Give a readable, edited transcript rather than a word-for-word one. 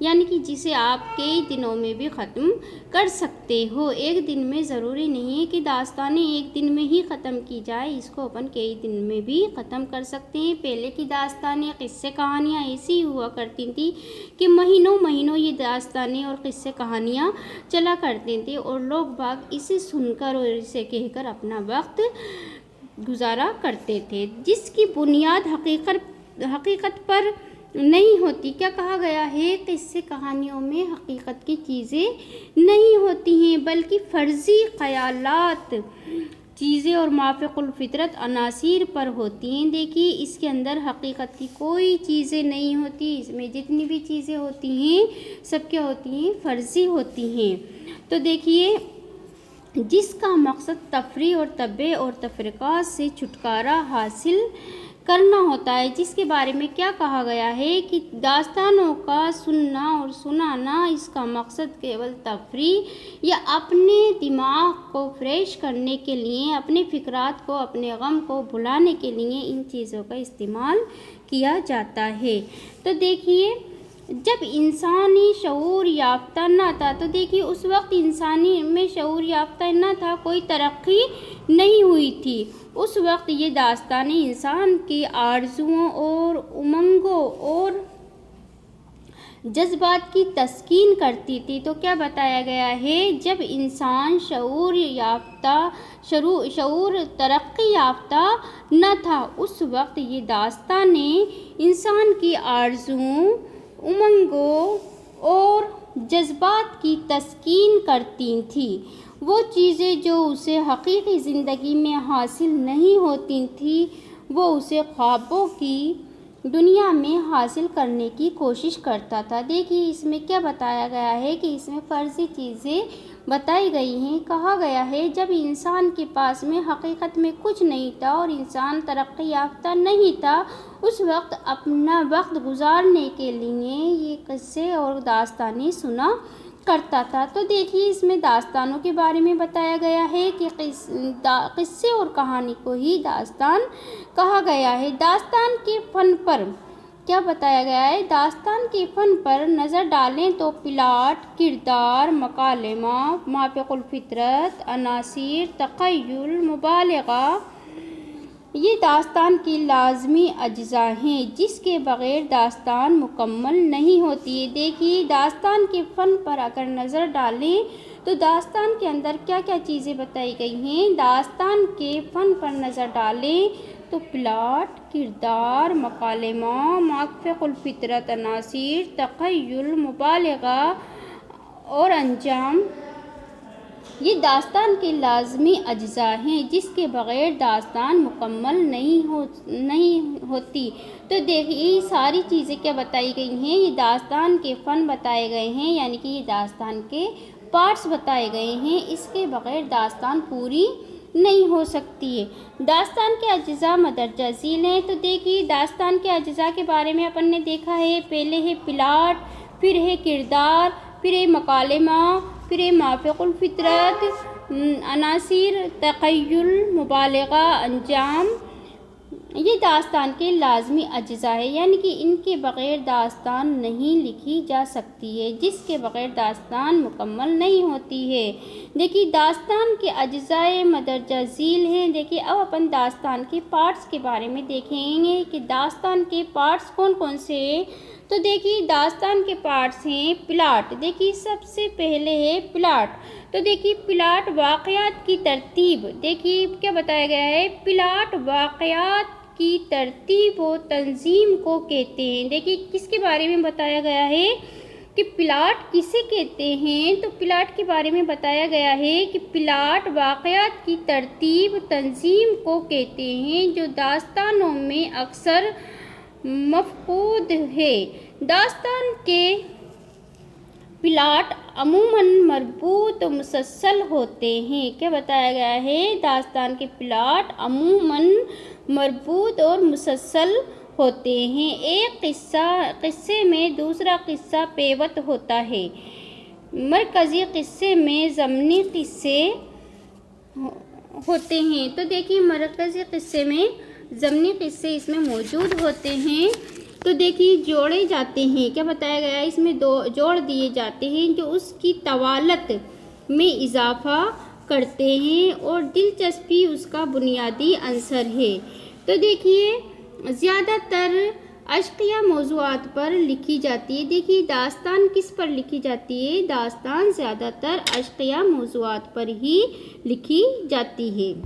یعنی کہ جسے آپ کئی دنوں میں بھی ختم کر سکتے ہو۔ ایک دن میں ضروری نہیں ہے کہ داستانیں ایک دن میں ہی ختم کی جائے، اس کو اپن کئی دن میں بھی ختم کر سکتے ہیں۔ پہلے کی داستانیں، قصے کہانیاں ایسی ہوا کرتی تھیں کہ مہینوں مہینوں یہ داستانیں اور قصے کہانیاں چلا کرتے تھے اور لوگ باغ اسے سن کر اور اسے کہہ کر اپنا وقت گزارا کرتے تھے، جس کی بنیاد حقیقت پر نہیں ہوتی۔ کیا کہا گیا ہے؟ قصے کہانیوں میں حقیقت کی چیزیں نہیں ہوتی ہیں بلکہ فرضی خیالات چیزیں اور مافوق الفطرت عناصر پر ہوتی ہیں۔ دیکھیے اس کے اندر حقیقت کی کوئی چیزیں نہیں ہوتی، اس میں جتنی بھی چیزیں ہوتی ہیں سب کیا ہوتی ہیں؟ فرضی ہوتی ہیں۔ تو دیکھیے جس کا مقصد تفریح اور طبع اور تفرقات سے چھٹکارا حاصل کرنا ہوتا ہے، جس کے بارے میں کیا کہا گیا ہے کہ داستانوں کا سننا اور سنانا اس کا مقصد کیول تفریح یا اپنے دماغ کو فریش کرنے کے لیے، اپنے فکرات کو، اپنے غم کو بھلانے کے لیے ان چیزوں کا استعمال کیا جاتا ہے۔ تو دیکھیے جب انسانی شعور یافتہ نہ تھا، تو دیکھیے اس وقت انسانی میں شعور یافتہ نہ تھا، کوئی ترقی نہیں ہوئی تھی۔ اس وقت یہ داستانیں انسان کی آرزوؤں اور امنگوں اور جذبات کی تسکین کرتی تھی۔ تو کیا بتایا گیا ہے؟ جب انسان شعور ترقی یافتہ نہ تھا، اس وقت یہ داستانیں انسان کی آرزوؤں، امنگوں اور جذبات کی تسکین کرتی تھیں۔ وہ چیزیں جو اسے حقیقی زندگی میں حاصل نہیں ہوتی تھیں، وہ اسے خوابوں کی دنیا میں حاصل کرنے کی کوشش کرتا تھا۔ دیکھیے اس میں کیا بتایا گیا ہے کہ اس میں فرضی چیزیں بتائی گئی ہیں۔ کہا گیا ہے جب انسان کے پاس میں حقیقت میں کچھ نہیں تھا اور انسان ترقی یافتہ نہیں تھا، اس وقت اپنا وقت گزارنے کے لیے یہ قصے اور داستانیں سنا کرتا تھا۔ تو دیکھیے اس میں داستانوں کے بارے میں بتایا گیا ہے کہ قصے اور کہانی کو ہی داستان کہا گیا ہے۔ داستان کے فن پر کیا بتایا گیا ہے؟ داستان کے فن پر نظر ڈالیں تو پلاٹ، کردار، مکالمہ، مافوق الفطرت، عناصر، تخیل، مبالغہ، یہ داستان کی لازمی اجزاء ہیں جس کے بغیر داستان مکمل نہیں ہوتی ہے۔ دیکھیے داستان کے فن پر اگر نظر ڈالیں تو داستان کے اندر کیا کیا چیزیں بتائی گئی ہیں؟ داستان کے فن پر نظر ڈالیں تو پلاٹ، کردار، مکالمہ، مافوق الفطرت، عناصر، تخیل، مبالغہ اور انجام، یہ داستان کے لازمی اجزاء ہیں جس کے بغیر داستان مکمل نہیں ہوتی۔ تو دیکھیے یہ ساری چیزیں کیا بتائی گئی ہیں؟ یہ داستان کے فن بتائے گئے ہیں، یعنی کہ یہ داستان کے پارٹس بتائے گئے ہیں، اس کے بغیر داستان پوری نہیں ہو سکتی ہے۔ داستان کے اجزاء مندرجہ ذیل ہیں۔ تو دیکھیے داستان کے اجزاء کے بارے میں اپن نے دیکھا ہے، پہلے ہے پلاٹ، پھر ہے کردار، پھر ہے مکالمہ، پھر ہے مافوق الفطرت، عناصر، تخیل، مبالغہ، انجام، یہ داستان کے لازمی اجزاء ہیں، یعنی کہ ان کے بغیر داستان نہیں لکھی جا سکتی ہے، جس کے بغیر داستان مکمل نہیں ہوتی ہے۔ دیکھیے داستان کے اجزاء مندرجہ ذیل ہیں۔ دیکھیے اب اپن داستان کے پارٹس کے بارے میں دیکھیں گے کہ داستان کے پارٹس کون کون سے ہیں۔ تو دیکھیے داستان کے پارٹس ہیں پلاٹ۔ دیکھیے سب سے پہلے ہے پلاٹ۔ تو دیکھیے پلاٹ واقعات کی ترتیب، دیکھیے کیا بتایا گیا ہے؟ پلاٹ واقعات کی ترتیب و تنظیم کو کہتے ہیں۔ دیکھیے کس کے بارے میں بتایا گیا ہے کہ پلاٹ کسے کہتے ہیں؟ تو پلاٹ کے بارے میں بتایا گیا ہے کہ پلاٹ واقعات کی ترتیب تنظیم کو کہتے ہیں جو داستانوں میں اکثر مفقود ہے۔ داستان کے پلاٹ عموماً مربوط و مسلسل ہوتے ہیں۔ کیا بتایا گیا ہے؟ داستان کے پلاٹ عموماً مربوط اور مسلسل ہوتے ہیں۔ ایک قصے میں دوسرا قصہ پیوست ہوتا ہے۔ مرکزی قصے میں ضمنی قصے ہوتے ہیں۔ تو دیکھیے مرکزی قصے میں ضمنی قصے اس میں موجود ہوتے ہیں۔ تو دیکھیے جوڑے جاتے ہیں، کیا بتایا گیا ہے اس میں؟ جوڑ دیے جاتے ہیں جو اس کی طوالت میں اضافہ کرتے ہیں اور دلچسپی اس کا بنیادی عنصر ہے۔ تو دیکھیے زیادہ تر اشقیہ موضوعات پر لکھی جاتی ہے۔ دیکھیے داستان کس پر لکھی جاتی ہے؟ داستان زیادہ تر اشقیہ موضوعات پر ہی لکھی جاتی ہے۔